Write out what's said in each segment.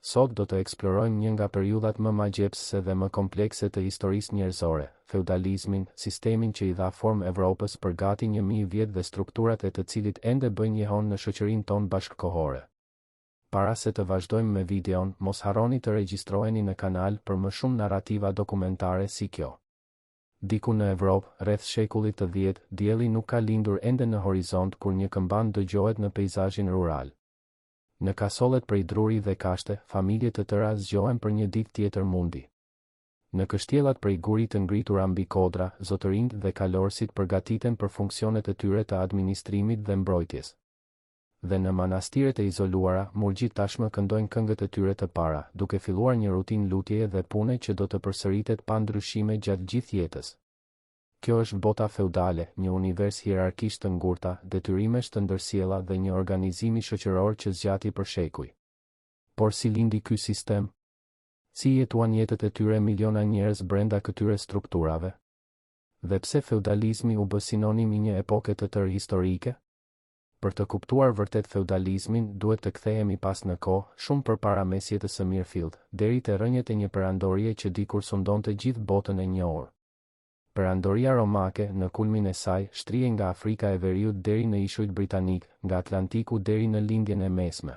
Sot do të eksplorojmë një nga periudhat më magjepsëse dhe më komplekse të historisë njerëzore, feudalizmin, sistemin që i dha formë Evropës për gati 1000 vjet dhe strukturat e të cilit ende bëjnë jehon në shoqërinë tonë bashkëkohore. Para se të vazhdojmë me videon, mos harroni të regjistroheni në kanal për më shumë narrativa dokumentare si kjo. Diku në Evropë, rreth shekullit të 10, dielli nuk ka lindur ende në horizont kur një këmban dëgjohet në peizazhin rural. Në kasollet prej druri dhe kashte, familje të tëra zgjohen për një ditë tjetër mundi. Në kështjellat prej gurit të ngritura mbi kodra, zotërinjt dhe kalorësit përgatiten për funksionet e tyre të administrimit dhe mbrojtjes. Dhe në manastiret e izoluara, murgjit tashmë këndojnë këngët e tyre të para, duke filluar një rutinë lutjeje dhe pune që do të përsëritet pa ndryshime gjatë gjithë jetës. Kjo është bota feudale, një univers hierarkisht të ngurta, detyrimesh të ndërsjella dhe një organizimi shoqëror që zgjati për shekuj. Por si lindi ky sistem? Si jetuan jetët e tyre miliona njerëz brenda këtyre strukturave? Dhe pse feudalizmi u bë sinonim i një epoke të tërë historike? Për të kuptuar vërtet feudalizmin, duhet të kthehemi pas në kohë, shumë përpara mesjetës së Mirfield, deri te rënjet e një perandorie që dikur sundonte gjithë botën e njohur. Perandoria romake, në kulmin e saj, shtrihej nga Afrika e Veriut deri në ishujt britanik, nga Atlantiku deri në lindjen e mesme.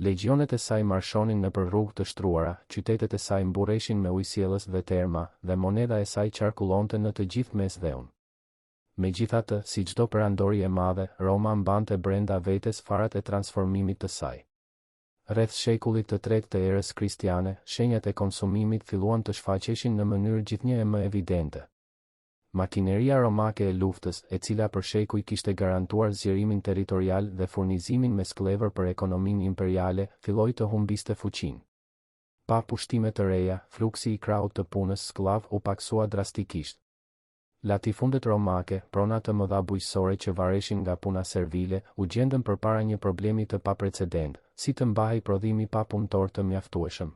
Legjionet e saj marshonin nëpër rrugë të shtruara, qytetet e saj mburreshin me ujësiellës dhe terma, dhe moneda e saj qarkullonte në të gjithë mesdheun. Megjithatë, si çdo perandori e madhe, Roma mbante brenda vetes farat e transformimit të saj. Rreth shekullit të tretë të erës kristiane, shenjat e konsumimit filluan të shfaqeshin në mënyrë gjithnjë e më evidente. Makineria romake e luftës, e cila për shekuj kishte garantuar zgjerimin territorial dhe furnizimin me sklever për ekonominë imperiale, filloi të humbiste fuqinë. Pa pushtime të reja, fluksi i krahut të punës sklav u paksua drastikisht. Latifundet romake, prona të mëdha bujqësore që vareshin nga puna servile, u gjendën përpara një problemi të paprecedent, si të mbahej prodhimi pa punëtor të mjaftueshëm.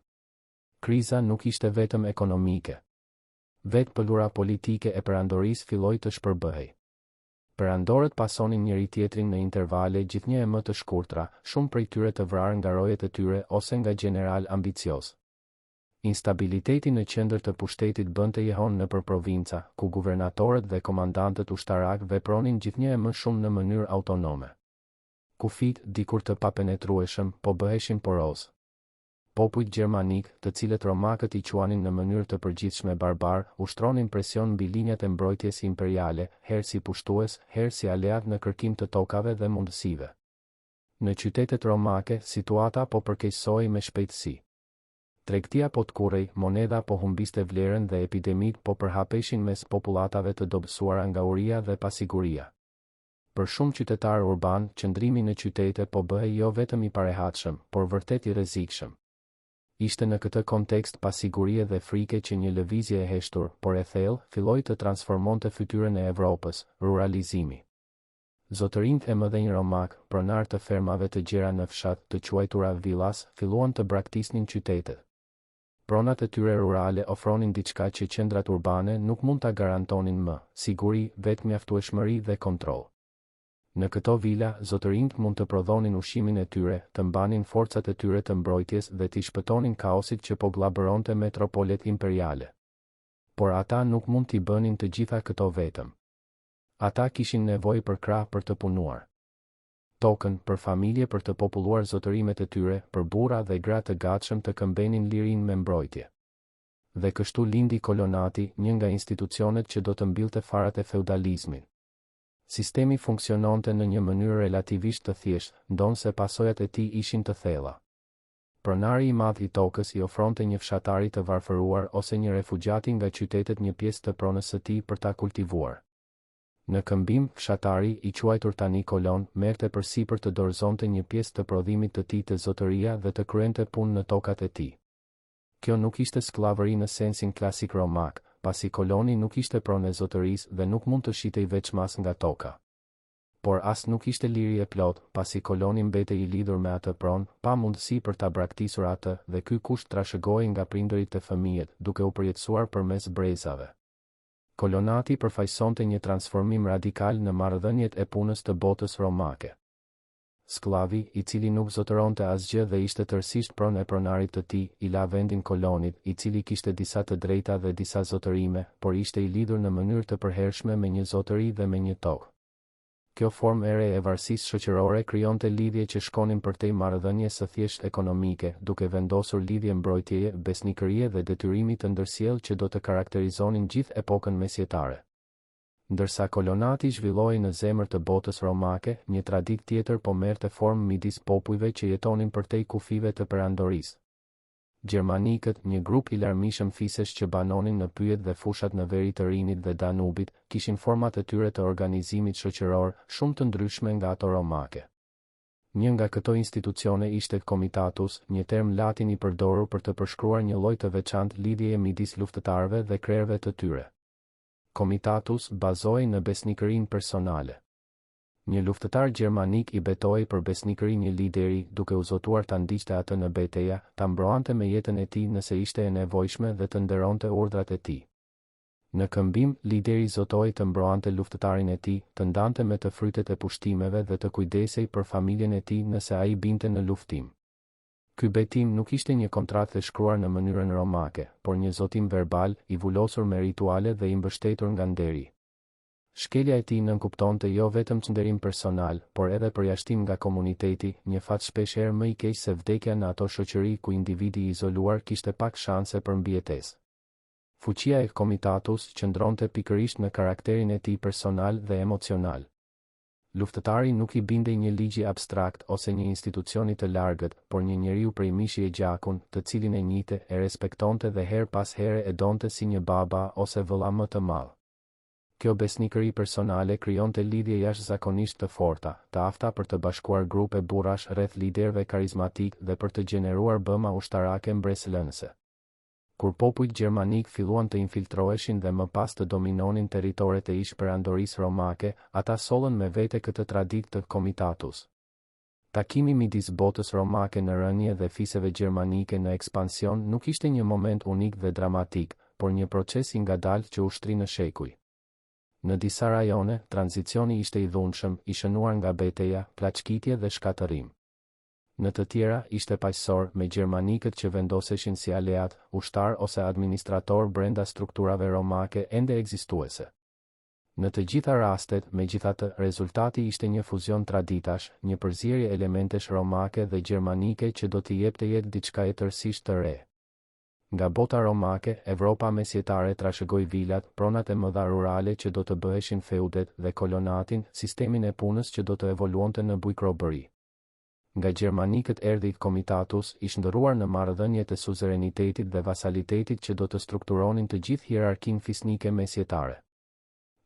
Kriza nuk ishte vetëm ekonomike. Vetë pëllura politike e perandorisë filloi të shpërbëhej. Perandorët pasonin njëri tjetrin në intervale gjithnjë e më të shkurtra, shumë prej tyre të vrarë nga rojet e tyre ose nga general ambicioz. Instabiliteti në qendër të pushtetit bënte jehon nëpër provinca, ku guvernatorët dhe komandantët ushtarak vepronin gjithnjë e më shumë në mënyrë autonome. Kufit, dikur të papenetrueshëm, po bëheshin poroz. Popujt gjermanik, të cilët romakët i quanin në mënyrë të përgjithshme barbar, ushtronin presion mbi linjat e mbrojtjes imperiale, herë si pushtues, herë si aleat në kërkim të tokave dhe mundësive. Në qytetet romake, situata po përkeqësohej me shpejtësi. Tregtia po t'kurrej, moneda po humbiste vlerën dhe epidemit po përhapeshin mes popullatave të dobësuara nga uria dhe pasiguria. Për shumë qytetarë urban, qëndrimi në qytete po bëhej jo vetëm i parehatshëm, por vërtet i rrezikshëm. Ishte në këtë kontekst pasigurie dhe frike që një lëvizje e heshtur, por e thellë, filloi të transformonte fytyrën e Evropës, ruralizimi. Zotërinjt e mëdhenj romak, pronar të fermave të gjera në fshat, të quajtura villas, filluan të braktisnin qytetet. Pronat e tyre rurale ofronin diçka që qendrat urbane nuk mund ta garantonin më, siguri, vetëmjaftueshmëri dhe kontroll. Në këto vila, zotërinjt mund të prodhonin ushqimin e tyre, të mbanin forcat e tyre të mbrojtjes dhe t'i shpëtonin kaosit që po glabëronte metropolet imperiale. Por ata nuk mund t'i bënin të gjitha këto vetëm. Ata kishin nevojë për krah për të punuar. Tokën, për familje për të populluar zotërimet e tyre, për burra dhe gra të gatshëm të këmbenin lirinë me mbrojtje. Dhe kështu lindi kolonati, një nga institucionet që do të mbillte farat e feudalizmin. Sistemi funksiononte në një mënyrë relativisht të thjeshtë, ndonse pasojat e tij ishin të thella. Pronari i madh i tokës i ofronte një fshatari të varfëruar ose një refugjati nga qytetet një pjesë të pronës së tij për ta kultivuar. Në këmbim, fshatari, i quajtur tani kolon, merrte përsipër të dorëzonte një pjesë të prodhimit të tij të zotëria dhe të kryente punë në tokat e tij. Kjo nuk ishte skllavëri në sensin klasik romak, pasi koloni nuk ishte pronë e zotërisë dhe nuk mund të shitej veçmas nga toka. Por as nuk ishte liri e plot, pasi koloni mbetej i lidhur me atë pronë, pa mundësi për ta braktisur atë, dhe ky kusht trashëgohej nga prindërit të fëmijët, duke u përjetësuar përmes brezave. Kolonati përfaqësonte një transformim radikal në marrëdhëniet e punës të botës romake. Sklavi, i cili nuk zotëronte asgjë dhe ishte tërësisht pronë e pronarit të tij, i la vendin kolonit, i cili kishte disa të drejta dhe disa zotërime, por ishte i lidhur në mënyrë të përhershme me një zotëri dhe me një tokë. Kjo formë e re e varësisë shoqërore krijonte lidhje që shkonin përtej marrëdhënies së thjesht ekonomike, duke vendosur lidhje mbrojtjeje, besnikërie dhe detyrimi të ndërsjellë që do të karakterizonin gjithë epokën mesjetare. Ndërsa kolonati zhvilloi në zemër të botës romake, një traditë tjetër po merrte formë midis popujve që jetonin përtej kufive të perandorisë. Gjermanikët, një grup i larmishëm fisesh që banonin në pyjet dhe fushat në veri të Rinit dhe Danubit, kishin format e tyre të organizimit shoqëror shumë të ndryshme nga ato romake. Një nga këto institucione ishte Comitatus, një term latin i përdorur për të përshkruar një lloj të veçantë lidhjeje midis luftëtarëve dhe krerëve të tyre. Comitatus bazohej në besnikërinë personale. Një luftëtar gjermanik i betoi për besnikërinë një lideri, duke u zotuar ta ndiqte atë në betejë, ta mbroante me jetën e tij nëse ishte e nevojshme dhe të nderonte urdhrat e tij. Në këmbim, lideri zotoi të mbroante luftëtarin e tij, të ndante me të frytet e pushtimeve dhe të kujdesej për familjen e tij nëse ai binte në luftim. Ky betim nuk ishte një kontratë e shkruar në mënyrën romake, por një zotim verbal, i vulosur me rituale dhe i mbështetur nga nderi. Shkelja e tij nënkuptonte jo vetëm çnderim personal, por edhe përjashtim nga komuniteti, një fat shpeshherë më i keq se vdekja në ato shoqëri ku individi i izoluar kishte pak shanse për mbijetesë. Fuqia e Comitatus qëndronte pikërisht në karakterin e tij personal dhe emocional. Luftëtari nuk i bindej një ligji abstrakt ose një institucioni të largët, por një njeriu prej mishi e gjakun, të cilin e njihte, e respektonte dhe her pas here e donte si një baba ose vëlla më të madh. Kjo besnikëri personale krijonte lidhje jashtëzakonisht të forta, të afta për të bashkuar grupe burrash rreth liderëve karizmatik dhe për të gjeneruar bëma ushtarake mbreslënëse. Kur popujt gjermanik filluan të infiltroheshin dhe më pas të dominonin territoret e ish-perandorisë romake, ata sollën me vete këtë traditë të Comitatus. Takimi midis botës romake në rënje dhe fiseve gjermanike në ekspansion nuk ishte një moment unik dhe dramatik, por një proces i ngadalë që ushtri në shekuj. Në disa rajone, tranzicioni ishte i dhunshëm, i shënuar nga betejë, plaçkitje dhe shkatërim. Në të tjera, ishte paqësor, me gjermanikët që vendoseshin si aleat, ushtar ose administrator brenda strukturave romake ende ekzistuese. Në të gjitha rastet, megjithatë, rezultati ishte një fuzion traditash, një përzierje elementesh romake dhe gjermanike që do t'i jepte jetë diçka tërësisht të re. Nga bota romake, Evropa mesjetare trashëgoi vilat, pronat e mëdha rurale që do të bëheshin feudet dhe kolonatin, sistemin e punës që do të evoluonte në bujkrobëri. Nga gjermanikët erdhi Comitatus, i shndërruar në marrëdhëniet e suzerenitetit dhe vasalitetit që do të strukturonin të gjithë hierarkinë fisnike mesjetare.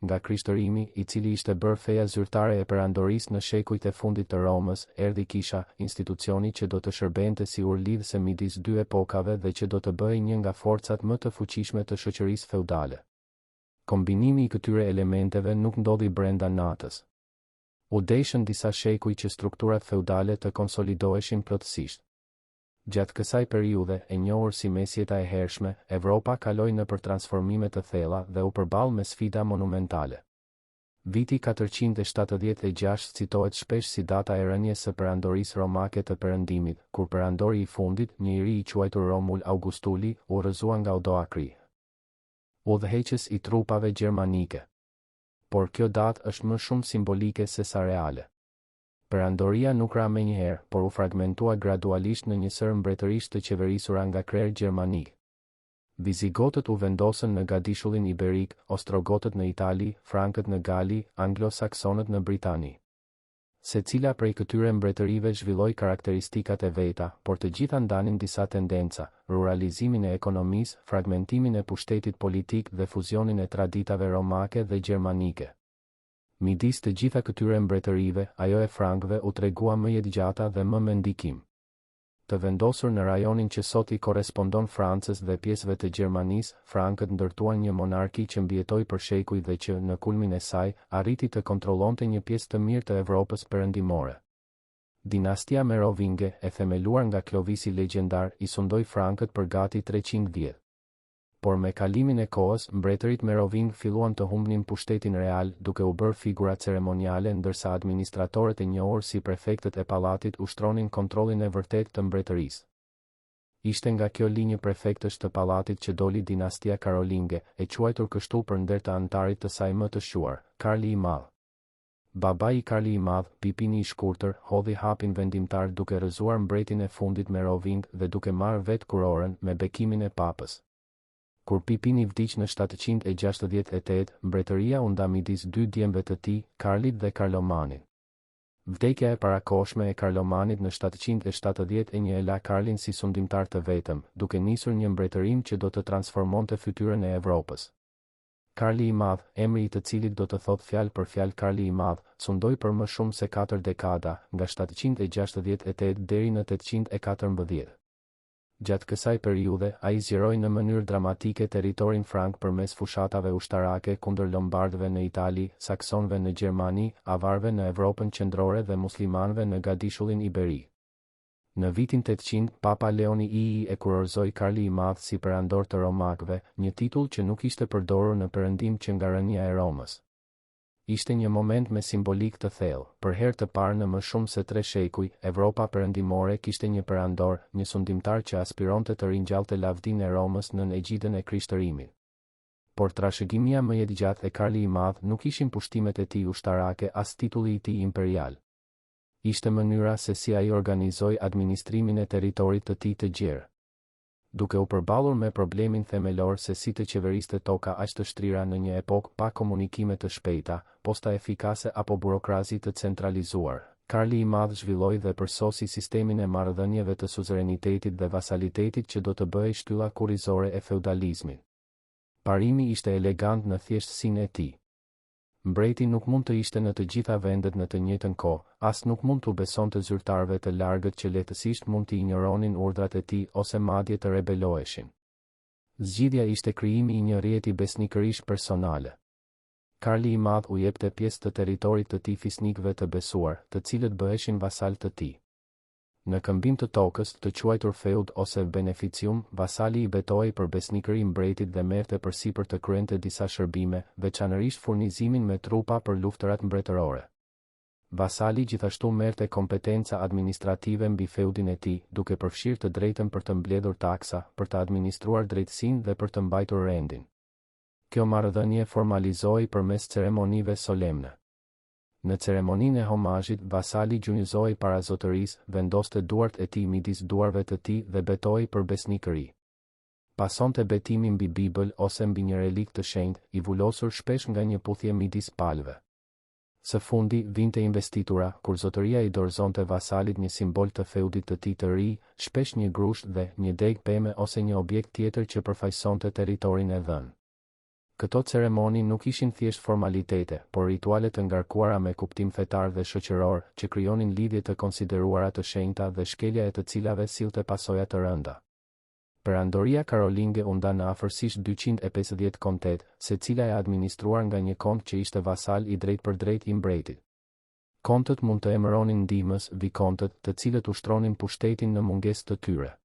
Nga krishtërimi, i cili ishte bërë feja zyrtare e perandorisë në shekujt e fundit të Romës, erdhi Kisha, institucioni që do të shërbente si urlidhëse midis dy epokave dhe që do të bëhej një nga forcat më të fuqishme të shoqërisë feudale. Kombinimi i këtyre elementeve nuk ndodhi brenda natës. U deshën disa shekuj që strukturat feudale të konsolidoheshin plotësisht. Gjatë kësaj periudhe, e njohur si mesjeta e hershme, Evropa kaloi nëpër transformime të thella dhe u përball me sfida monumentale. Viti 476 citohet shpesh si data e rënies së perandorisë romake të Perëndimit, kur perandori i fundit, një iri i quajtur Romul Augustuli, u rrëzua nga Odoakri, udhëheqës i trupave gjermanike. Por kjo datë është më shumë simbolike se sa reale. Perandoria nuk ra menjëherë, por u fragmentua gradualisht në një sër mbretërish të qeverisura nga krerë gjermanik. Vizigotët u vendosën në Gadishullin Iberik, Ostrogotët në Itali, Frankët në Gali, Anglo-Saksonët në Britani. Secila prej këtyre mbretërive zhvilloi karakteristikat e veta, por të gjitha ndanin disa tendenca: ruralizimin e ekonomisë, fragmentimin e pushtetit politik dhe fuzionin e traditave romake dhe gjermanike. Midis të gjitha këtyre mbretërive, ajo e Frankëve u tregua më jetëgjata dhe më me ndikim. Të vendosur në rajonin që sot i korespondon Francës dhe pjesëve të Gjermanisë, Frankët ndërtuan një monarki që mbijetoi për shekuj dhe që, në kulmin e saj, arriti të kontrollonte një pjesë të mirë të Evropës perëndimore. Dinastia Merovinge, e themeluar nga Clovisi legjendar, i sundoi Frankët për gati 300 vjet. por me kalimin e kohës, mbretërit Meroving filluan të humbnin pushtetin real, duke u bërë figura ceremoniale, ndërsa administratorët e njohur si prefektët e pallatit ushtronin kontrollin e vërtet të mbretërisë. Ishte nga kjo linjë prefektësh të pallatit që doli dinastia Karolinge, e quajtur kështu për nder të antarit të saj më të shuar, Karli i Madh. Babai i Karli i Madh, Pipini i Shkurtër, hodhi hapin vendimtar duke rrëzuar mbretin e fundit Meroving dhe duke marrë vetë kurorën me bekimin e papës. Kur Pipini vdiq në 768, mbretëria u nda midis dy djemve të tij, Karlit dhe Karlomanit. Vdekja e parakohshme e Karlomanit në 771 e la Karlin si sundimtar të vetëm, duke nisur një mbretërim që do të transformonte fytyrën e Evropës. Karli i Madh, emri i të cilit do të thotë fjalë për fjalë Karli i Madh, sundoi për më shumë se 4 dekada, nga 768 deri në 814. Gjatë kësaj periudhe, ai zgjeroi në mënyrë dramatike territorin frank përmes fushatave ushtarake kundër lombardëve në Itali, saksonëve në Gjermani, avarëve në Evropën qendrore dhe muslimanëve në Gadishullin Iberik. Në vitin 800, Papa Leoni II e kurorzoi Karli i Madh si perandor të romakëve, një titull që nuk ishte përdorur në perëndim që nga rënia e Romës. Ishte një moment me simbolik të thellë. Për herë të parë në më shumë se 3 shekuj, Evropa perëndimore kishte një perandor, një sundimtar që aspironte të ringjallte lavdinë e Romës nën egjidën e Krishtërimit. Por trashëgimia më e gjatë e Karli i Madh nuk ishin pushtimet e tij ushtarake as titulli i tij imperial. Ishte mënyra se si ai organizoi administrimin e territorit të tij të gjerë. Duke u përballur me problemin themelor se si të qeveriste toka aq të shtrira në një epokë pa komunikime të shpejta, posta efikase apo burokrazi të centralizuar, Karli i Madh zhvilloi dhe përsosi sistemin e marrëdhënieve të suzerenitetit dhe vasalitetit që do të bëhej shtylla kurrizore e feudalizmit. Parimi ishte elegant në thjeshtësinë e tij. Mbreti nuk mund të ishte në të gjitha vendet në të njëjtën kohë, as nuk mund t'u besonte zyrtarëve të largët që lehtësisht mund t'i injoronin urdhrat e tij ose madje të rebeloheshin. Zgjidhja ishte krijimi i një rrjeti besnikërish personale. Karli i Madh u jepte pjesë të territorit të tij fisnikëve të besuar, të cilët bëheshin vasal të tij. Në këmbim të tokës, të quajtur feud ose beneficium, vasali i betohej për besnikëri mbretit dhe merrte përsipër të kryente disa shërbime, veçanërisht furnizimin me trupa për luftërat mbretërore. Vasali gjithashtu merrte kompetenca administrative mbi feudin e tij, duke përfshirë të drejtën për të mbledhur taksa, për të administruar drejtësinë dhe për të mbajtur rendin. Kjo marrëdhënie formalizohej përmes ceremonive solemne. Në ceremoninë e homazhit, vasali gjunjëzohej para zotërisë, vendoste duart e tij midis duarve të tij dhe betohej për besnikëri. Pasonte betimin mbi Bibël ose mbi një relik të shenjtë, i vulosur shpesh nga një puthje midis palëve. Së fundi, vinte investitura, kur zotëria i dorëzonte vasalit një simbol të feudit të tij të ri, shpesh një grusht dhe një degë peme ose një objekt tjetër që përfaqësonte territorin e dhënë. Këto ceremoni nuk ishin thjesht formalitete, por rituale të ngarkuara me kuptim fetar dhe shoqëror, që krijonin lidhje të konsideruara të shenjta dhe shkelja e të cilave sillte pasoja të rënda. Perandoria Karolinge u nda në afërsisht 250 kontet, secila e administruar nga një kont që ishte vasal i drejt për drejt i mbretit. Kontët mund të emëronin ndihmës, vikontët, të cilët ushtronin pushtetin në mungesë të tyre.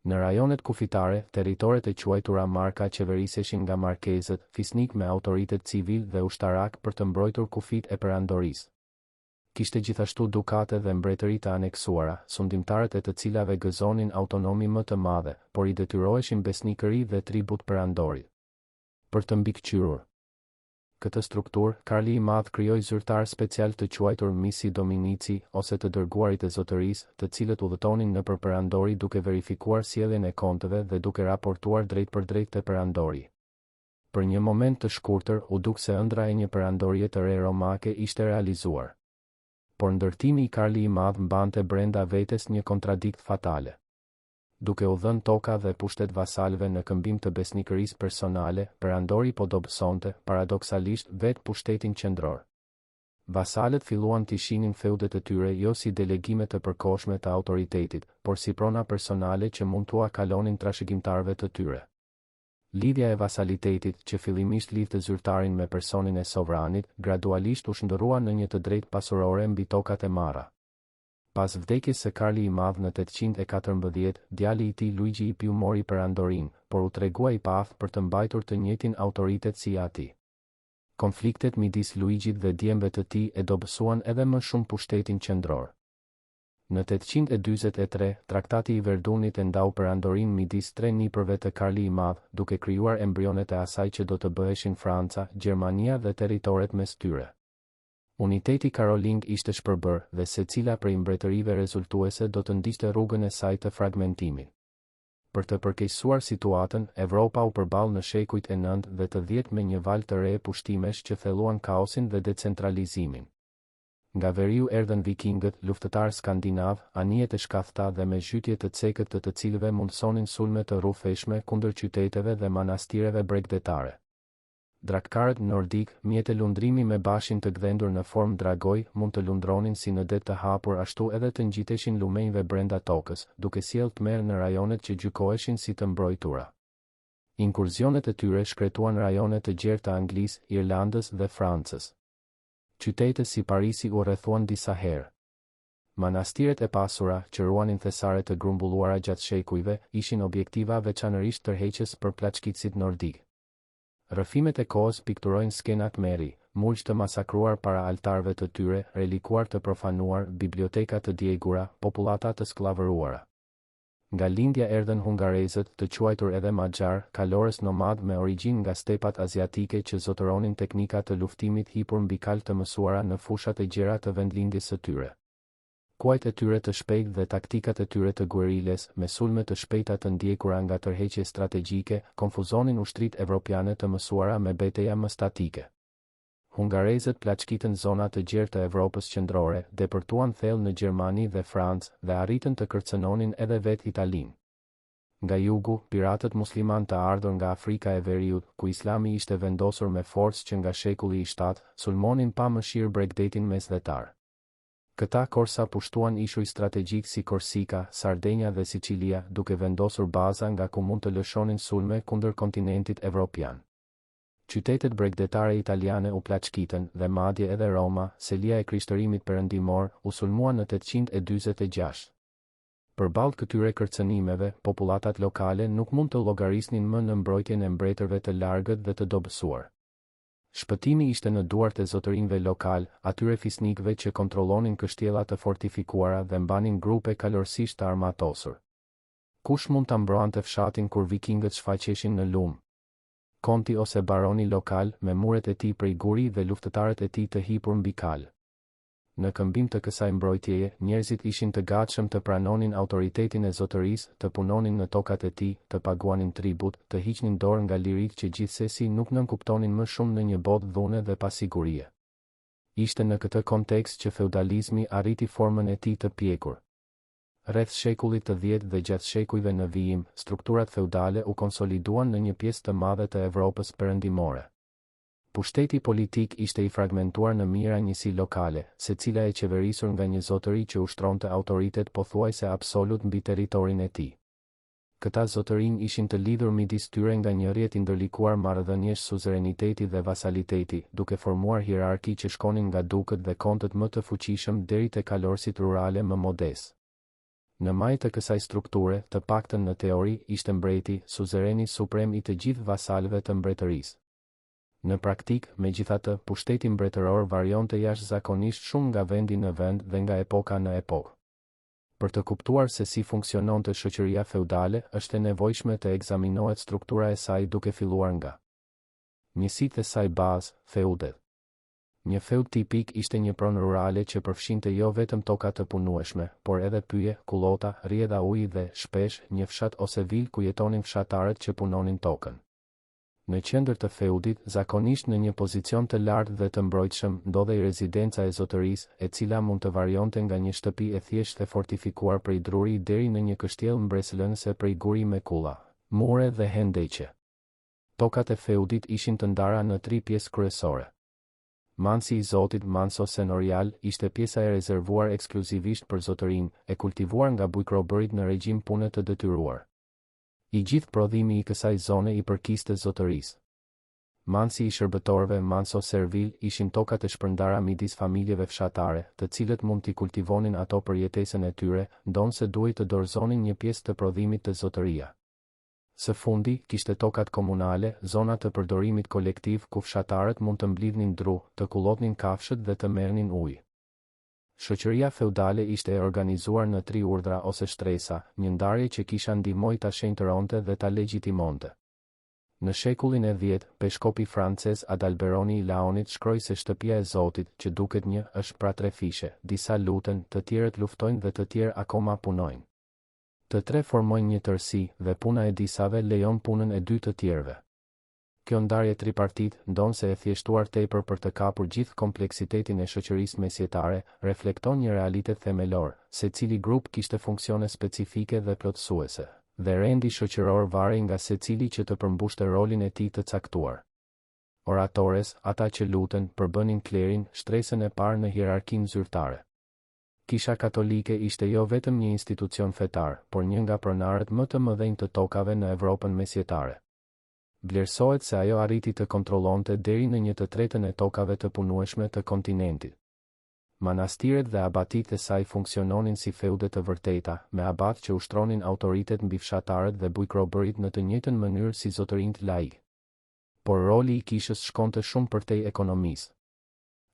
Në rajonet kufitare, territoret e quajtura marka qeveriseshin nga markezët, fisnik me autoritet civil dhe ushtarak për të mbrojtur kufit e perandorisë. Kishte gjithashtu dukate dhe mbretëri të aneksuara, sundimtarët e të cilave gëzonin autonomi më të madhe, por i detyroheshin besnikëri dhe tribut perandorit. Për të mbikëqyrur këtë strukturë, Karli i Madh krijoi zyrtar special të quajtur misi dominici ose të dërguarit e zotërisë, të cilët udhëtonin nëpër perandori duke verifikuar sjelljen e konteve dhe duke raportuar drejt për drejt te perandori. Për një moment të shkurtër, u duk se ëndra e një perandorie të re romake ishte realizuar. Por ndërtimi i Karli i Madh mbante brenda vetes një kontradikt fatale. Duke u dhënë toka dhe pushtet vasalëve në këmbim të besnikërisë personale, perandori po dobësonte, paradoksalisht, vetë pushtetin qendror. Vasalët filluan t'i shihnin feudet e tyre jo si delegime të përkohshme të autoritetit, por si prona personale që mund t'ua kalonin trashëgimtarëve të tyre. Lidhja e vasalitetit, që fillimisht lidhte zyrtarin me personin e sovranit, gradualisht u shndërrua në një të drejtë pasurore mbi tokat e marra. Pas vdekjes së Karli i Madh në 814, djali i tij Luigi i Piu mori perandorinë, por u tregua i paaftë për të mbajtur të njëjtin autoritet si ati. Konfliktet midis Luigjit dhe djemve të tij e dobësuan edhe më shumë pushtetin qendror. Në 843, traktati i Verdunit e ndau perandorin midis tre nipërve të Karli i Madh, duke krijuar embrionet e asaj që do të bëheshin Franca, Gjermania dhe territoret mes tyre. Uniteti karoling ishte shpërbër dhe secila prej mbretërive rezultuese do të ndiqte rrugën e saj të fragmentimit. Për të përkeqësuar situatën, Evropa u përball në shekujt e 9 dhe të 10 me një valë të re pushtimesh që thelluan kaosin dhe decentralizimin. Nga veriu erdhën vikingët, luftëtarë skandinav, anijet e shkathta dhe me zhytje të cekët të cilëve mundsonin sulme të rrufeshme kundër qyteteve dhe manastireve bregdetare. Drakkarët nordik, mjetë lundrimi me bashin të gdhendur në formë dragoj, mund të lundronin si në det të hapur ashtu edhe të ngjiteshin lumenjve brenda tokës, duke sjellë tmerr në rajonet që gjykoheshin si të mbrojtura. Inkurzionet e tyre shkretuan rajone të gjerë të Anglisë, Irlandës dhe Francës. Qytete si Parisi u rrethuan disa herë. Manastiret e pasura, që ruanin thesare të grumbulluara gjatë shekujve, ishin objektiva veçanërisht tërheqës për plaçkitësit nordik. Rrëfimet e kohës pikturojnë skena tmerri, murg të masakruar para altarëve të tyre, relikuar të profanuar, biblioteka të djegura, popullata të skllavëruara. Nga lindja erdhën hungarezët, të quajtur edhe maxhar, kalorës nomad me origjinë nga stepat aziatike që zotëronin teknika të luftimit hipur mbi kalë të mësuara në fushat e gjera të vendlindjes së tyre. Kuajt e tyre të shpejtë dhe taktikat e tyre të gueriles, me sulme të shpejta të ndjekura nga tërheqje strategjike, konfuzonin ushtrit evropiane të mësuara me betejë më statike. Hungarezët plaçkitën zona të gjerë të Evropës qendrore, depërtuan thellë në Gjermani dhe Francë dhe arritën të kërcënonin edhe vetë Italinë. Nga jugu, piratët musliman të ardhur nga Afrika e Veriut, ku Islami ishte vendosur me forcë që nga shekulli i 7, sulmonin pa mëshirë bregdetin mesdhetar. Këta korsa pushtuan ishuj strategjik si Korsika, Sardenja dhe Sicilia, duke vendosur baza nga ku mund të lëshonin sulme kundër kontinentit evropian. Qytetet bregdetare italiane u plaçkitën dhe madje edhe Roma, selia e Krishtërimit perëndimor, u sulmua në 846. Përballë këtyre kërcënimeve, popullatat lokale nuk mund të llogarisnin më në mbrojtjen e mbretërve të largët dhe të dobësuar. Shpëtimi ishte në duart e zotërinjve lokal, atyre fisnikëve që kontrollonin kështjella të fortifikuara dhe mbanin grupe kalorësisht të armatosur. Kush mund ta mbroante fshatin kur vikingët shfaqeshin në lumë? Konti ose baroni lokal, me muret e tij prej guri dhe luftëtarët e tij të hipur mbi kalë. Në këmbim të kësaj mbrojtjeje, njerëzit ishin të gatshëm të pranonin autoritetin e zotërisë, të punonin në tokat e tij, të paguanin tribut, të hiqnin dorë nga liritë që gjithsesi nuk nënkuptonin më shumë në një botë dhune dhe pasigurie. Ishte në këtë kontekst që feudalizmi arriti formën e tij të pjekur. Rreth shekullit të 10 dhe gjatë shekujve në vijim, strukturat feudale u konsoliduan në një pjesë të madhe të Evropës perëndimore. Pushteti politik ishte i fragmentuar në mijëra njësi lokale, secila e qeverisur nga një zotëri që ushtronte autoritet pothuajse absolut mbi territorin e tij. Këta zotërinj ishin të lidhur midis tyre nga një rrjet i ndërlikuar marrëdhëniesh suzereniteti dhe vasaliteti, duke formuar hierarki që shkonin nga dukët dhe kontët më të fuqishëm deri te kalorësit rurale më modest. Në majë të kësaj strukture, të paktën në teori, ishte mbreti, suzereni suprem i të gjithë vasalëve të mbretërisë. Në praktik, megjithatë, pushteti mbretëror varionte jashtëzakonisht shumë nga vendi në vend dhe nga epoka në epokë. Për të kuptuar se si funksiononte shoqëria feudale, është e nevojshme të ekzaminohet struktura e saj duke filluar nga njësitë e saj bazë, feudet. Një feud tipik ishte një pronë rurale që përfshinte jo vetëm toka të punueshme, por edhe pyje, kullota, rrjedha uji dhe, shpesh, një fshat ose vil ku jetonin fshatarët që punonin tokën. Në qendër të feudit, zakonisht në një pozicion të lartë dhe të mbrojtshëm, ndodhej rezidenca e zotërisë, e cila mund të varionte nga një shtëpi e thjeshtë e fortifikuar prej druri deri në një kështjellë mbreslënëse prej guri me kulla, mure dhe hendeqe. Tokat e feudit ishin të ndara në 3 pjesë kryesore. Mansi i Zotit, manso senorial, ishte pjesa e rezervuar ekskluzivisht për zotërinë, e kultivuar nga bujkrobërit në regjim pune të detyruar. I gjithë prodhimi i kësaj zone i përkiste zotërisë. Mansi i shërbëtorëve, manso servil, ishin tokat e shpërndara midis familjeve fshatare, të cilët mund t'i kultivonin ato për jetesën e tyre, ndonse duhej të dorëzonin një pjesë të prodhimit të zotëria. Së fundi, kishte tokat komunale, zona të përdorimit kolektiv ku fshatarët mund të mblidhnin dru, të kullotnin kafshët dhe të merrnin ujë. Shoqëria feudale ishte e organizuar në 3 urdhra ose shtresa, një ndarje që kisha ndihmoj ta shenjtëronte dhe ta legjitimonte. Në shekullin e 10, peshkopi francez Adalberoni i Laonit shkroi se shtëpia e Zotit, që duket një, është pra 3 fishe, disa luten, të tjerët luftojnë dhe të tjerë akoma punojnë. Të 3 formojnë një tërësi dhe puna e disave lejon punën e 2 të tjerëve. Kjo ndarje tripartit, ndonse e thjeshtuar tepër për të kapur gjithë kompleksitetin e shoqërisë mesjetare, reflekton një realitet themelor, se cili grup kishte funksione specifike dhe plotësuese, dhe rendi shoqëror varej nga secili që të përmbushte rolin e tij të caktuar. Oratores, ata që luten, përbënin klerin, shtresën e parë në hierarkinë zyrtare. Kisha katolike ishte jo vetëm një institucion fetar, por një nga pronarët më të mëdhenj të tokave në Evropën mesjetare. Vlerësohet se ajo arriti të kontrollonte deri në 1/3 e tokave të punueshme të kontinentit. Manastiret dhe abatitë e saj funksiononin si feude të vërteta, me abat që ushtronin autoritet mbi fshatarët dhe bujkrobërit në të njëjtën mënyrë si zotërinjt laik. Por roli i kishës shkonte shumë përtej ekonomisë.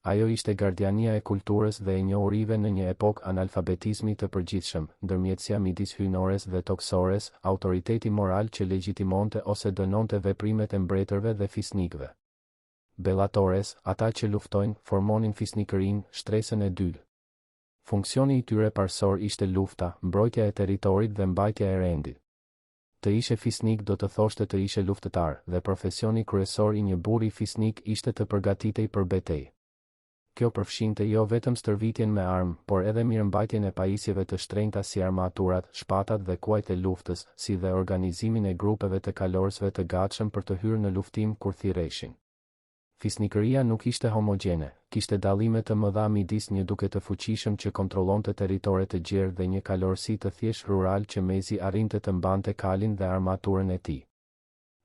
Ajo ishte gardiania e kulturës dhe e njohurive në një epokë analfabetizmi të përgjithshëm, ndërmjetësia midis hyjnores dhe toksores, autoriteti moral që legjitimonte ose dënonte veprimet e mbretërve dhe fisnikëve. Bellatores, ata që luftojnë, formonin fisnikërinë, shtresën e dytë. Funksioni i tyre parsor ishte lufta, mbrojtja e territorit dhe mbajtja e rendit. Të ishe fisnik do të thoshte të ishe luftëtar, dhe profesioni kryesor i një burri fisnik ishte të përgatitej për betejë. Kjo përfshinte jo vetëm stërvitjen me armë, por edhe mirëmbajtjen e pajisjeve të shtrenjta si armaturat, shpatat dhe kuajt e luftës, si dhe organizimin e grupeve të kalorësve të gatshëm për të hyrë në luftim kur thirreshin. Fisnikëria nuk ishte homogjene, kishte dallime të mëdha midis një duke të fuqishëm që kontrollonte territore të gjerë dhe një kalorësi të thjesht rural që mezi arrinte të mbante kalin dhe armaturën e tij.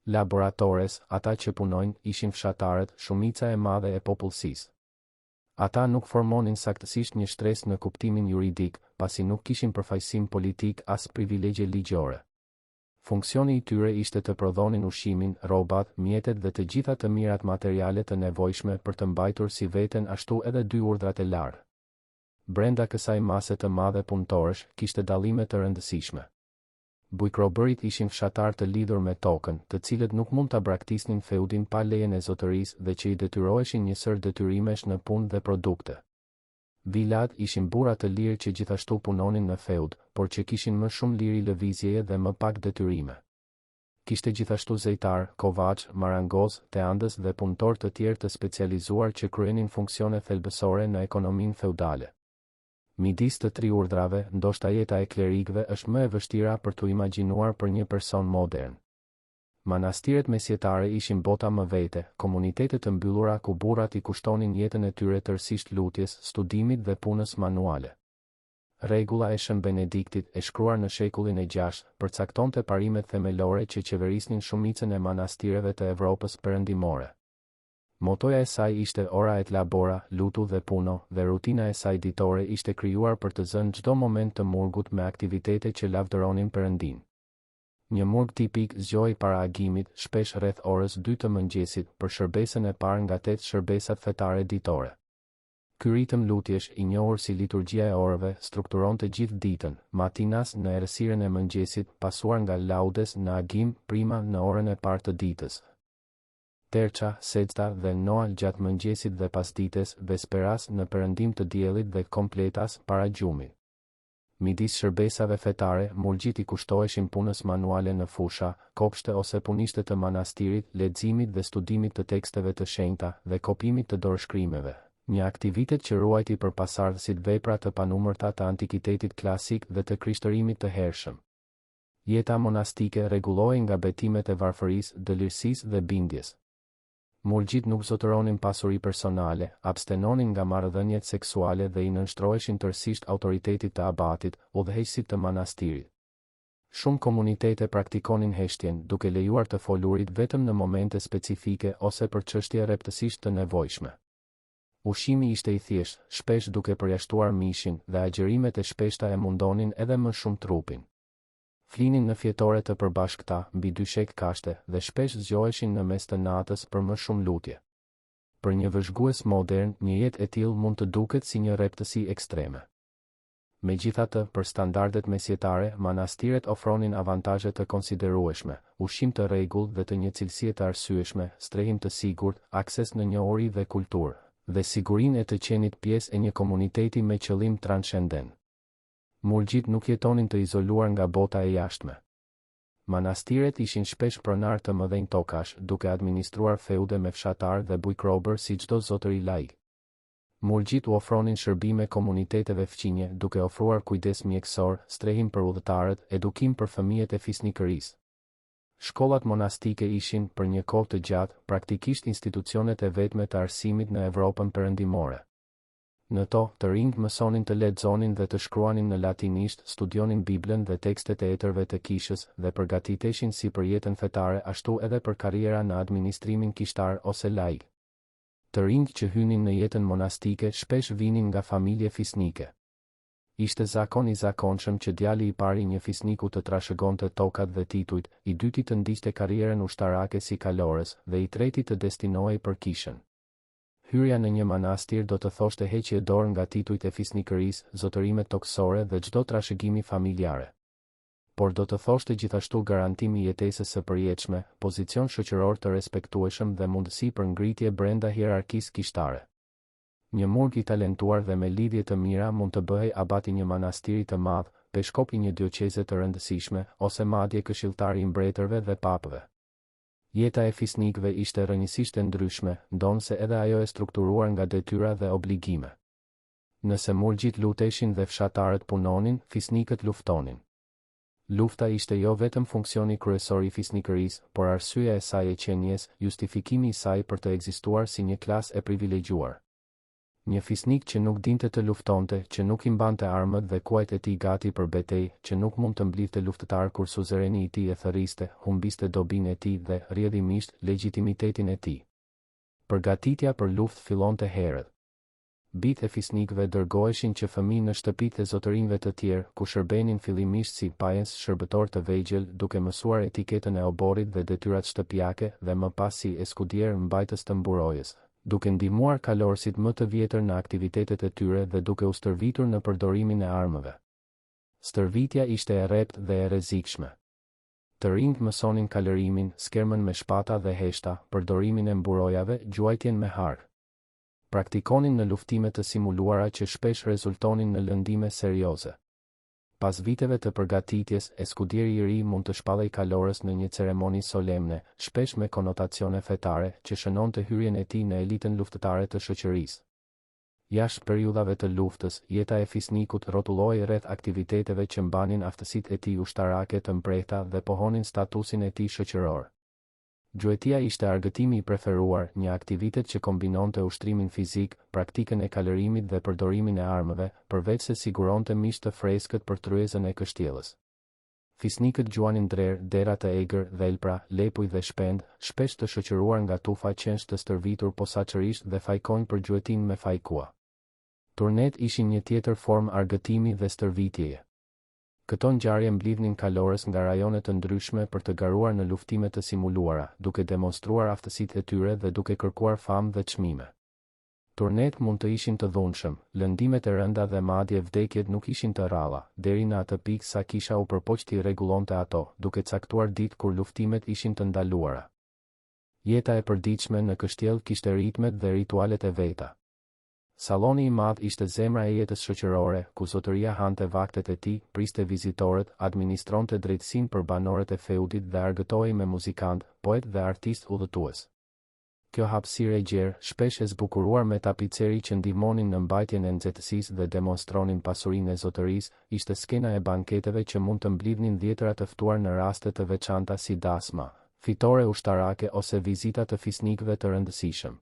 Laboratores, ata që punojnë, ishin fshatarët, shumica e madhe e popullsisë. Ata nuk formonin saktësisht një shtresë në kuptimin juridik, pasi nuk kishin përfaqësim politik as privilegje ligjore. Funksioni i tyre ishte të prodhonin ushqimin, rrobat, mjetet dhe të gjitha të mirat materiale të nevojshme për të mbajtur si veten ashtu edhe 2 urdhrat e larë. Brenda kësaj mase të madhe punëtorësh, kishte dallime të rëndësishme. Bujkrobërit ishin fshatar të lidhur me tokën, të cilët nuk mund ta braktisnin feudin pa lejen e zotërisë dhe që i detyroheshin një sër detyrimesh në punë dhe produkte. Vilat ishin burra të lirë që gjithashtu punonin në feud, por që kishin më shumë liri lëvizjeje dhe më pak detyrime. Kishte gjithashtu zejtar, kovaç, marangoz, teandës dhe punëtor të tjerë të specializuar që kryenin funksione thelbësore në ekonominë feudale. Midis të 3 urdhrave, ndoshta jeta e klerikëve është më e vështira për t'u imagjinuar për një person modern. Manastiret mesjetare ishin bota më vete, komunitete të mbyllura ku burrat i kushtonin jetën e tyre tërësisht lutjes, studimit dhe punës manuale. Rregulla e Shën Benediktit, e shkruar në shekullin e 6, përcaktonte parimet themelore që qeverisnin shumicën e manastireve të Evropës perëndimore. Motoja e saj ishte ora et labora, lutu dhe puno, dhe rutina e saj ditore ishte krijuar për të zënë çdo moment të murgut me aktivitete që lavdëronin Perëndin. Një murg tipik zgjohej para agimit, shpesh rreth orës 2 të mëngjesit, për shërbesën e parë nga 8 shërbesat fetare ditore. Ky ritëm lutjesh, i njohur si liturgjia e orëve, strukturonte gjithë ditën, matinas në errësirën e mëngjesit, pasuar nga laudes në agim, prima në orën e parë të ditës. Terça, secda dhe noa gjatë mëngjesit dhe pasdites, vesperas në perëndim të diellit dhe kompletas para gjumit. Midis shërbesave fetare, murgjit i kushtoheshin punës manuale në fusha, kopshte ose punishte të manastirit, leximit dhe studimit të teksteve të shenjta dhe kopimit të dorëshkrimeve. Një aktivitet që ruajti për pasardhësit vepra të panumërta të antikitetit klasik dhe të krishtërimit të hershëm. Jeta monastike rregullohej nga betimet e varfërisë, dëlirësisë dhe bindjes. Murgjit nuk zotëronin pasuri personale, abstenonin nga marrëdhëniet seksuale dhe i nënshtroheshin tërësisht autoritetit të abatit, udhëheqësit të manastirit. Shumë komunitete praktikonin heshtjen, duke lejuar të folurit vetëm në momente specifike ose për çështje rreptësisht të nevojshme. Ushqimi ishte i thjeshtë, shpesh duke përjashtuar mishin, dhe agjërimet e shpeshta e mundonin edhe më shumë trupin. Flinin në fjetore të përbashkëta, mbi 2 shek kashte, dhe shpesh zgjoheshin në mes të natës për më shumë lutje. Për një vëzhgues modern, një jetë e tillë mund të duket si një rreptësi ekstreme. Megjithatë, për standardet mesjetare, manastiret ofronin avantazhe të konsiderueshme, ushqim të rregullt dhe të një cilësie të arsyeshme, strehim të sigurt, akses në njohuri dhe kulturë, dhe sigurinë e të qenit pjesë e një komuniteti me qëllim transcendent. Murgjit nuk jetonin të izoluar nga bota e jashtme. Manastiret ishin shpesh pronar të mëdhenj tokash, duke administruar feude me fshatar dhe bujkrobër si çdo zotëri laik. Murgjit u ofronin shërbime komuniteteve fqinje, duke ofruar kujdes mjekësor, strehim për udhëtarët, edukim për fëmijët e fisnikërisë. Shkollat monastike ishin, për një kohë të gjatë, praktikisht institucionet e vetme të arsimit në Evropën perëndimore. Në to, të rinjt mësonin të lexonin dhe të shkruanin në latinisht, studionin Biblën dhe tekstet e etërve të kishës dhe përgatiteshin si për jetën fetare ashtu edhe për karriera në administrimin kishtar ose laik. Të rinjt që hynin në jetën monastike shpesh vinin nga familje fisnike. Ishte zakon i zakonshëm që djali i pari një fisniku të trashëgonte tokat dhe titujt, i dyti të ndiqte karrierën ushtarake si kalorës dhe i treti të destinohej për kishën. Hyrja në një manastir do të thoshte heqje dorë nga titujt e fisnikërisë, zotërimet toksore dhe çdo trashëgimi familjare. Por do të thoshte gjithashtu garantimi jetesës së përjetshme, pozicion shoqëror të respektueshëm dhe mundësi për ngritje brenda hierarkisë kishtare. Një murg i talentuar dhe me lidhje të mira mund të bëhej abat i një manastiri të madh, peshkop i një dioqeze të rëndësishme, ose madje këshilltar i mbretërve dhe papëve. Jeta e fisnikëve ishte rrënjësisht e ndryshme, ndonse edhe ajo e strukturuar nga detyra dhe obligime. Nëse murgjit luteshin dhe fshatarët punonin, fisnikët luftonin. Lufta ishte jo vetëm funksioni kryesor i fisnikërisë, por arsyeja e saj e qenies, justifikimi i saj për të ekzistuar si një klasë e privilegjuar. Një fisnik që nuk dinte të luftonte, që nuk i mbante armët dhe kuajt e tij gati për betejë, që nuk mund të mblidhte luftëtar kur suzereni i tij e thërriste, humbiste dobinë e tij dhe rrjedhimisht legjitimitetin e tij. Përgatitja për luftë fillonte herët. Bitë e fisnikëve dërgoheshin që fëmijë në shtëpitë e zotërinjve të tjerë, ku shërbenin fillimisht si pajens shërbëtor të vegjël, duke mësuar etiketën e oborrit dhe detyrat shtëpiake dhe më pas si eskudier mbajtës të mburojës, duke ndihmuar kalorësit më të vjetër në aktivitetet e tyre dhe duke u stërvitur në përdorimin e armëve. Stërvitja ishte e rreptë dhe e rrezikshme. Të rinjt mësonin kalërimin, skermën me shpata dhe heshta, përdorimin e mburojave, gjuajtjen me harë. Praktikonin në luftime të simuluara që shpesh rezultonin në lëndime serioze. Pas viteve të përgatitjes, eskudieri i ri mund të shpallej kalorës në një ceremoni solemne, shpesh me konotacione fetare, që shënonte hyrjen e tij në elitën luftëtare të shoqërisë. Jashtë periudhave të luftës, jeta e fisnikut rrotullohej rreth aktiviteteve që mbanin aftësitë e tij ushtarake të mprehta dhe pohonin statusin e tij shoqëror. Gjuetia ishte argëtimi i preferuar, një aktivitet që kombinonte ushtrimin fizik, praktikën e kalërimit dhe përdorimin e armëve, përveç se siguronte mish të freskët për tryezën e kështjellës. Fisnikët gjuanin drer, dera të egër, dhelpra, lepuj dhe shpend, shpesh të shoqëruar nga tufa qensh të stërvitur posaçërisht dhe fajkonj për gjuetin me fajkua. Turnet ishin një tjetër formë argëtimi dhe stërvitjeje. Këto ngjarje mblidhnin kalorës nga rajone të ndryshme për të garuar në luftime të simuluara, duke demonstruar aftësitë e tyre dhe duke kërkuar famë dhe çmime. Turnet mund të ishin të dhunshëm, lëndimet e rënda dhe madje vdekjet nuk ishin të rralla, deri në atë pikë sa kisha u përpoq t'i rregullonte ato, duke caktuar ditë kur luftimet ishin të ndaluara. Jeta e përditshme në kështjell kishte ritmet dhe ritualet e veta. Salloni i madh ishte zemra e jetës shoqërore, ku zotëria hante vaktet e tij, priste vizitorët, administronte drejtësinë për banorët e feudit dhe argëtohej me muzikant, poet dhe artist udhëtues. Kjo hapësirë e gjerë, shpesh e zbukuruar me tapiceri që ndihmonin në mbajtjen e nxehtësisë dhe demonstronin pasurinë e zotërisë, ishte skena e banketeve që mund të mblidhnin dhjetëra të ftuar në raste të veçanta si dasma, fitore ushtarake ose vizita të fisnikëve të rëndësishëm.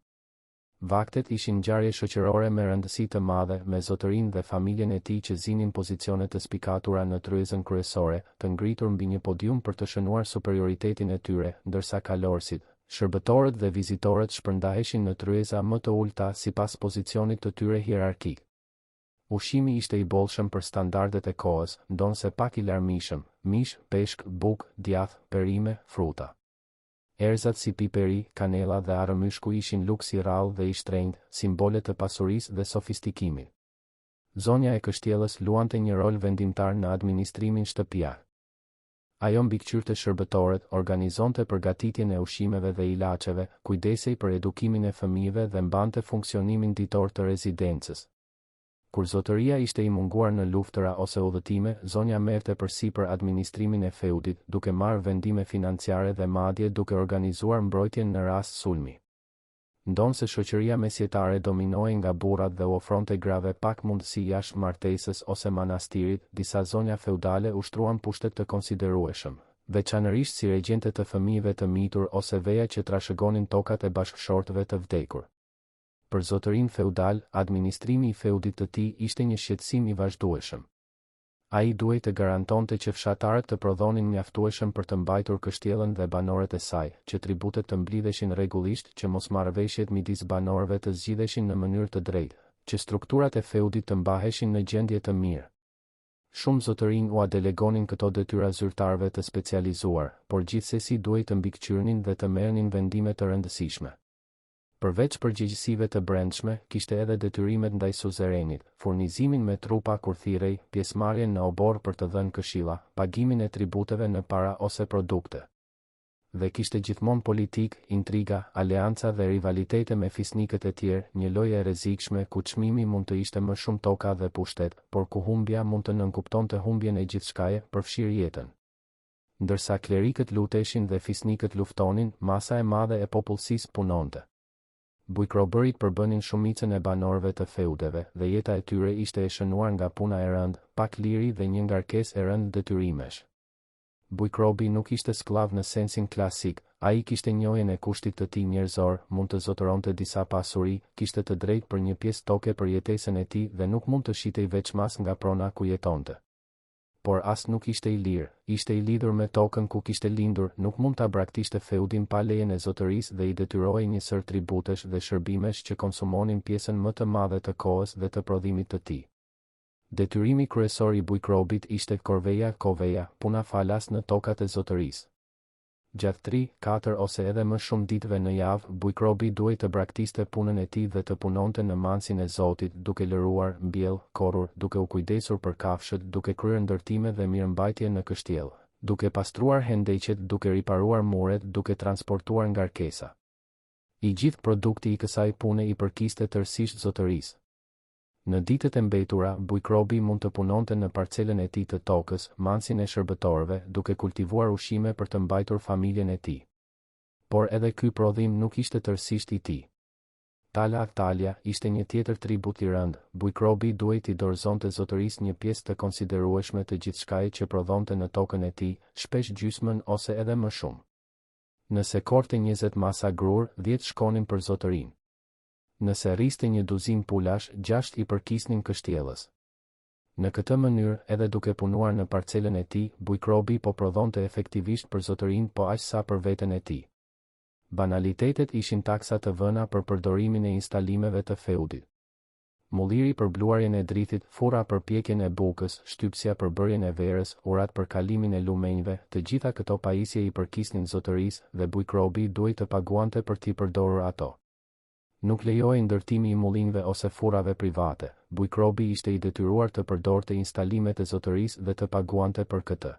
Vaktet ishin ngjarje shoqërore me rëndësi të madhe, me zotërinë dhe familjen e tij që zinin pozicione të spikatura në tryezën kryesore, të ngritur mbi një podium për të shënuar superioritetin e tyre, ndërsa kalorësit, shërbëtorët dhe vizitorët shpërndaheshin në tryeza më të ulta sipas pozicionit të tyre hierarkik. Ushqimi ishte i bollshëm për standardet e kohës, ndonse pak i larmishëm, mish, peshk, buk, djath, perime, fruta. Erzat si piperi, kanela dhe arëmyshku ishin luks i rrallë dhe i shtrenjtë, simbole të pasurisë dhe sofistikimit. Zonja e kështjellës luante një rol vendimtar në administrimin shtëpiak. Ajo mbikëqyrte shërbëtorët, organizonte përgatitjen e ushqimeve dhe ilaçeve, kujdesej për edukimin e fëmijëve dhe mbante funksionimin ditor të rezidencës. Kur zotëria ishte i munguar në luftëra ose udhëtime, zonja merrte përsipër administrimin e feudit, duke marrë vendime financiare dhe madje duke organizuar mbrojtjen në rast sulmi. Ndonse shoqëria mesjetare dominohej nga burrat dhe u ofronte grave pak mundësi jashtë martesës ose manastirit, disa zonja feudale ushtruan pushtet të konsiderueshëm, veçanërisht si regjente të fëmijëve të mitur ose veja që trashëgonin tokat e bashkëshortëve të vdekur. Për zotërin feudal, administrimi i feudit të tij ishte një shqetësim i vazhdueshëm. Ai duhej të garantonte që fshatarët të prodhonin mjaftueshëm për të mbajtur kështjellën dhe banorët e saj, që tributet të mblidheshin rregullisht, që mosmarrëveshjet midis banorëve të zgjidheshin në mënyrë të drejtë, që strukturat e feudit të mbaheshin në gjendje të mirë. Shumë zotërinj u delegonin këto detyra zyrtarëve të specializuar, por gjithsesi duhej të mbikëqyrnin dhe të merrnin vendime të rëndësishme. Përveç përgjegjësive të brendshme, kishte edhe detyrimet ndaj suzerenit, furnizimin me trupa kur thirrej, pjesëmarrjen në obor për të dhënë këshilla, pagimin e tributeve në para ose produkte. Dhe kishte gjithmonë politik, intriga, aleanca dhe rivalitete me fisnikët e tjerë, një lojë e rrezikshme ku çmimi mund të ishte më shumë toka dhe pushtet, por ku humbja mund të nënkuptonte humbjen e gjithçkaje, përfshirë jetën. Ndërsa klerikët luteshin dhe fisnikët luftonin, masa e madhe e popullsisë punonte. Bujkrobërit përbënin shumicën e banorëve të feudeve dhe jeta e tyre ishte e shënuar nga puna e rëndë, pak liri dhe një ngarkesë e rëndë detyrimesh. Bujkrobi nuk ishte sklav në sensin klasik, ai kishte njohjen e kushtit të tij njerëzor, mund të zotëronte disa pasuri, kishte të drejtë për një pjesë toke për jetesën e tij dhe nuk mund të shitej veç mas nga prona ku jetonte. Por as nuk ishte i lirë, ishte i lidhur me tokën ku kishte lindur, nuk mund ta braktishte feudin pa lejen e zotërisë dhe i detyrohej një sër tributesh dhe shërbimesh që konsumonin pjesën më të madhe të kohës dhe të prodhimit të tij. Detyrimi kryesor i bujkrobit ishte koveja, puna falas në tokat e zotërisë. Gjatë 3, 4 ose edhe më shumë ditëve në javë, bujkrobi duhej të braktiste punën e tij dhe të punonte në mansin e Zotit, duke lëruar, mbjell, korrur, duke u kujdesur për kafshët, duke kryer ndërtime dhe mirëmbajtje në kështjellë, duke pastruar hendeqet, duke riparuar muret, duke transportuar ngarkesa. I gjithë produkti i kësaj pune i përkiste tërësisht zotërisë. Në ditët e mbetura, bujkrobi mund të punonte në parcelën e tij të tokës, mansin e shërbëtorëve, duke kultivuar ushqime për të mbajtur familjen e tij. Por edhe ky prodhim nuk ishte tërësisht i tij. Talja ishte një tjetër tribut i rënd, bujkrobi duhej t'i dorëzonte zotërisë një pjesë të konsiderueshme të gjithçkaje që prodhonte në tokën e tij, shpesh gjysmën ose edhe më shumë. Nëse korte 20 masa grur, 10 shkonin për zotërinë. Nëse rriste një duzin pulash, 6 i përkisnin kështjellës. Në këtë mënyrë, edhe duke punuar në parcelën e tij, bujkrobi po prodhonte efektivisht për zotërinë po aq sa për veten e tij. Banalitetet ishin taksa të vëna për përdorimin e instalimeve të feudit. Mulliri për bluarjen e drithit, furra për pjekjen e bukës, shtypsja për bërjen e verës, urat për kalimin e lumenjve, të gjitha këto pajisje i përkisnin zotërisë dhe bujkrobi duhej të paguante për t'i përdorur ato. Nuk lejohej ndërtimi i mullinjve ose furrave private, bujkrobi ishte i detyruar të përdorte instalimet e zotërisë dhe të paguante për këtë.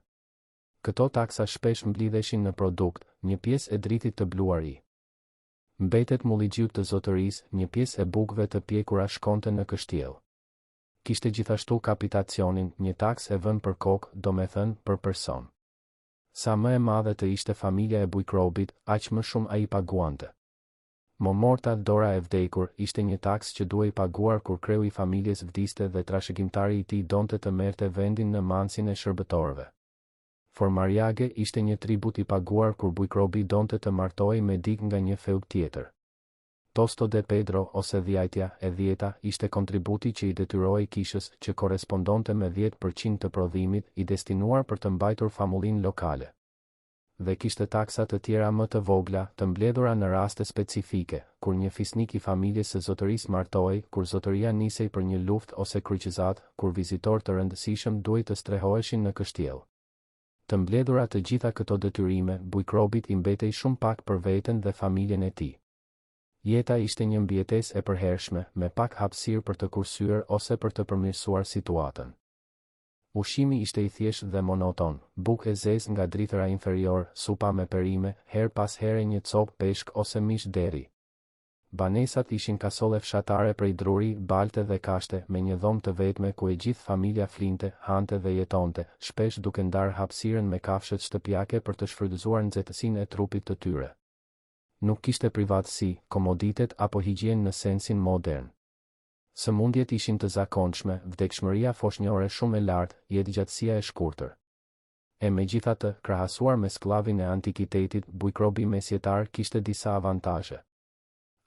Këto taksa shpesh mblidheshin në produkt, një pjesë e drithit të bluari. Mbetet mulligjiut të zotërisë, një pjesë e bukëve të pjekura shkonte në kështjellë. Kishte gjithashtu kapitacionin, një taksë e vënë për kokë, domethënë për person. Sa më e madhe të ishte familja e bujkrobit, aq më shumë ai paguante. Momorta, dora e vdekur, ishte një taks që duhej paguar kur kreu i familjes vdiste dhe trashëgimtari i tij donte të merrte vendin në mansin e shërbëtorëve. Formariage ishte një tribut i paguar kur bujkrobi donte të martohej me dik nga një feud tjetër. Tosto de Pedro ose dhjajtja e 10 ishte kontributi që i detyrohej kishës, që korespondonte me 10% të prodhimit, i destinuar për të mbajtur famullinë lokale. dhe kishte taksa të tjera më të vogla, të mbledhura në raste specifike, kur një fisnik i familjes së zotërisë martohej, kur zotëria nisej për një luftë ose kryqëzat, kur vizitor të rëndësishëm duhej të strehoheshin në kështjell. Të mbledhura të gjitha këto detyrime, bujkrobit i mbetej shumë pak për veten dhe familjen e tij. Jeta ishte një mbijetesë e përhershme, me pak hapësirë për të kursyer ose për të përmirësuar situatën. Ushqimi ishte i thjeshtë dhe monoton, bukë e zezë nga drithëra inferior, supa me perime, her pas here një copë peshk ose mish deri. Banesat ishin kasole fshatare prej druri, balte dhe kashte, me një dhomë të vetme ku e gjithë familja flinte, hante dhe jetonte, shpesh duke ndarë hapësirën me kafshët shtëpiake për të shfrytëzuar nxehtësinë e trupit të tyre. Nuk kishte privatësi, komoditet apo higjienë në sensin modern. Sëmundjet ishin të zakonshme, vdekshmëria foshnjore shumë e lartë, jetëgjatësia e shkurtër. E megjithatë, krahasuar me skllavin e antikitetit, bujkrobi mesjetar kishte disa avantazhe.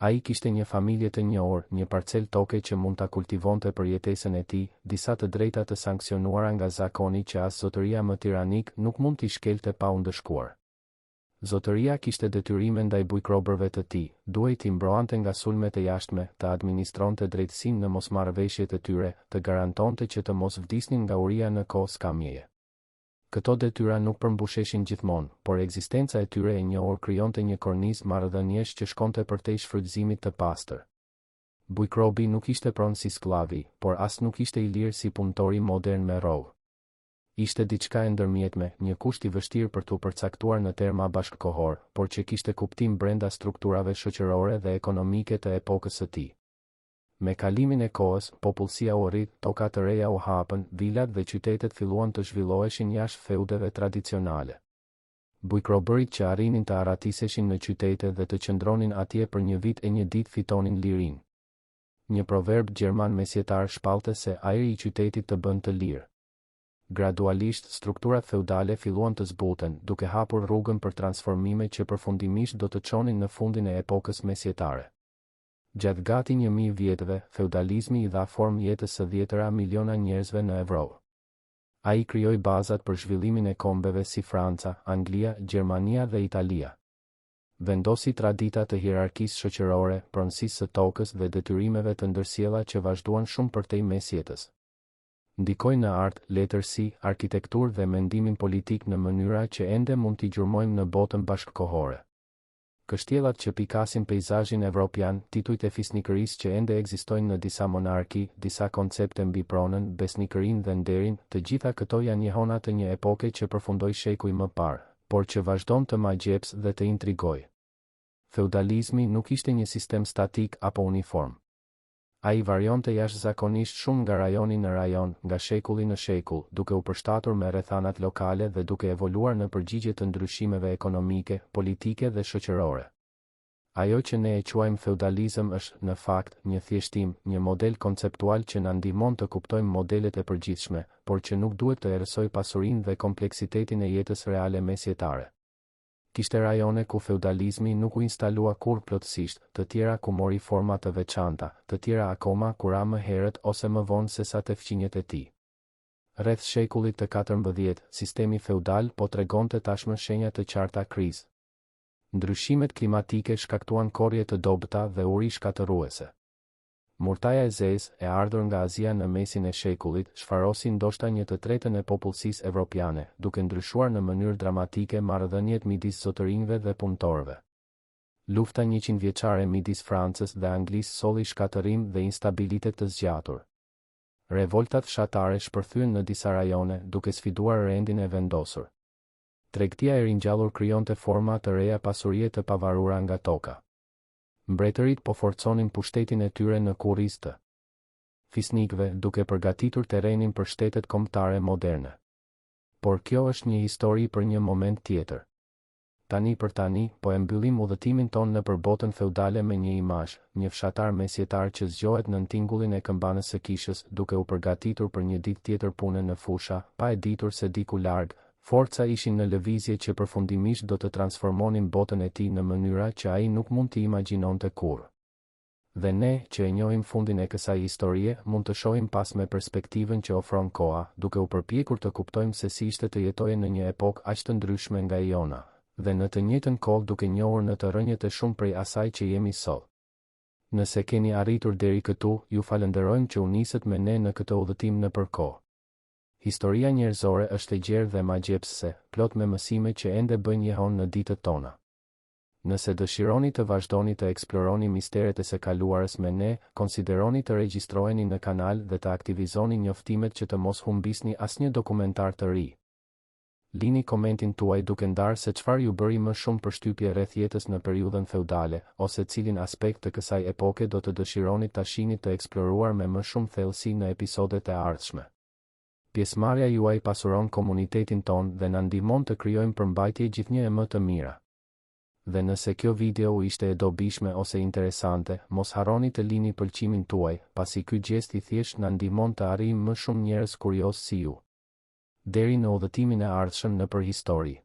Ai kishte një familje të njohur, një parcel toke që mund ta kultivonte për jetesën e tij, disa të drejta të sanksionuara nga zakoni që as zotëria më tiranik nuk mund t'i shkelte pa u ndëshkuar. Zotëria kishte detyrime ndaj bujkrobërve të tij, duhej t'i mbroante nga sulmet e jashtme, të administronte drejtësinë në mosmarrëveshjet e tyre, të garantonte që të mos vdisnin nga uria në kohë skamjeje. Këto detyra nuk përmbusheshin gjithmonë, por ekzistenca e tyre e njohur krijonte një kornizë marrëdhëniesh që shkonte përtej shfrytëzimit të pastër. Bujkrobi nuk ishte pronë si sklavi, por as nuk ishte i lirë si punëtori modern me rrollë. Ishte diçka e ndërmjetme, një kusht i vështirë për t'u përcaktuar në terma bashkëkohor, por që kishte kuptim brenda strukturave shoqërore dhe ekonomike të epokës së tij. Me kalimin e kohës, popullsia u rrit, toka të reja u hapën, vilat dhe qytetet filluan të zhvilloheshin jashtë feudeve tradicionale. Bujkrobërit që arrinin të aratiseshin në qytete dhe të qëndronin atje për një vit e një ditë fitonin lirinë. Një proverb gjerman mesjetar shpallte se ajri i qytetit të bën të lirë. Gradualisht, strukturat feudale filluan të zbuten, duke hapur rrugën për transformime që përfundimisht do të çonin në fundin e epokës mesjetare. Gjatë gati 1000 vjetëve, feudalizmi i dha formë jetës së dhjetëra miliona njerëzve në Evropë. Ai krijoi bazat për zhvillimin e kombeve si Franca, Anglia, Gjermania dhe Italia. Vendosi tradita të hierarkisë shoqërore, pronësisë së tokës dhe detyrimeve të ndërsjella që vazhduan shumë përtej mesjetës. Ndikoi në art, letërsi, arkitekturë dhe mendimin politik në mënyra që ende mund t'i gjurmojmë në botën bashkëkohore. Kështjellat që pikasin peizazhin evropian, titujt e fisnikërisë që ende ekzistojnë në disa monarki, disa koncepte mbi pronën, besnikërinë dhe nderin, të gjitha këto janë njehona të një epoke që përfundoi shekuj më parë, por që vazhdon të magjeps dhe të intrigoj. Feudalizmi nuk ishte një sistem statik apo uniform. Ai varionte jashtëzakonisht shumë nga rajoni në rajon, nga shekulli në shekull, duke u përshtatur me rrethanat lokale dhe duke evoluar në përgjigje të ndryshimeve ekonomike, politike dhe shoqërore. Ajo që ne e quajmë feudalizëm është, në fakt, një thjeshtim, një model konceptual që na ndihmon të kuptojmë modelet e përgjithshme, por që nuk duhet të erësoj pasurinë dhe kompleksitetin e jetës reale mesjetare. Kishte rajone ku feudalizmi nuk u instalua kurrë plotësisht, të tjera ku mori forma të veçanta, të tjera akoma ku ra më herët ose më vonë se sa të fqinjet e tij. Rreth shekullit të 14, sistemi feudal po tregonte tashmë shenja të qarta krizë. Ndryshimet klimatike shkaktuan korrje të dobëta dhe uri shkatërruese. Murtaja e zezë, e ardhur nga Azia në mesin e shekullit, shfarosi ndoshta 1/3 e popullsisë evropiane, duke ndryshuar në mënyrë dramatike marrëdhëniet midis zotërinjve dhe punëtorëve. Lufta 100 vjeçare midis Francës dhe Anglisë solli shkatërim dhe instabilitet të zgjatur. Revoltat fshatare shpërthyen në disa rajone, duke sfiduar rendin e vendosur. Tregtia e ringjallur krijonte forma të reja pasurie të pavarura nga toka. Mbretërit po forconin pushtetin e tyre në kurriz të fisnikëve, duke përgatitur terrenin për shtetet kombëtare moderne. Por kjo është një histori për një moment tjetër. Tani për tani, po e mbyllim udhëtimin ton nëpër botën feudale me një imazh, një fshatar mesjetar që zgjohet në tingullin e këmbanës së kishës, duke u përgatitur për një ditë tjetër pune në fusha, pa e ditur se diku larg, forca ishin në lëvizje që përfundimisht do të transformonin botën e tij në mënyra që ai nuk mund t'i imagjinonte kurrë. Dhe ne, që e njohim fundin e kësaj historie, mund të shohim pas me perspektivën që ofron koha, duke u përpjekur të kuptojmë se si ishte të jetojë në një epokë aq të ndryshme nga e jona, dhe në të njëjtën kohë duke njohur në të rënjët e shumë prej asaj që jemi sot. Nëse keni arritur deri këtu, ju falenderojmë që u nisët me ne në këtë udhëtim nëpër kohë. Historia njerëzore është e gjerë dhe magjepsëse, plot me mësime që ende bëjnë jehon në ditët tona. Nëse dëshironi të vazhdoni të eksploroni misteret e së kaluarës me ne, konsideroni të regjistroheni në kanal dhe të aktivizoni njoftimet që të mos humbisni asnjë dokumentar të ri. Lini komentin tuaj duke ndarë se çfarë ju bëri më shumë përshtypje rreth jetës në periudhën feudale, ose cilin aspekt të kësaj epoke do të dëshironi ta shihni të eksploruar me më shumë thellësi në episodet e ardhshme. Pjesëmarrja juaj pasuron komunitetin ton dhe na ndihmon të krijojmë përmbajtje gjithnjë e më të mira. Dhe nëse kjo video u ishte e dobishme ose interesante, mos harroni të lini pëlqimin tuaj, pasi ky gjest i thjesht na ndihmon të arrijmë më shumë njerëz kurioz si ju. Deri në udhëtimin e ardhshëm nëpër histori.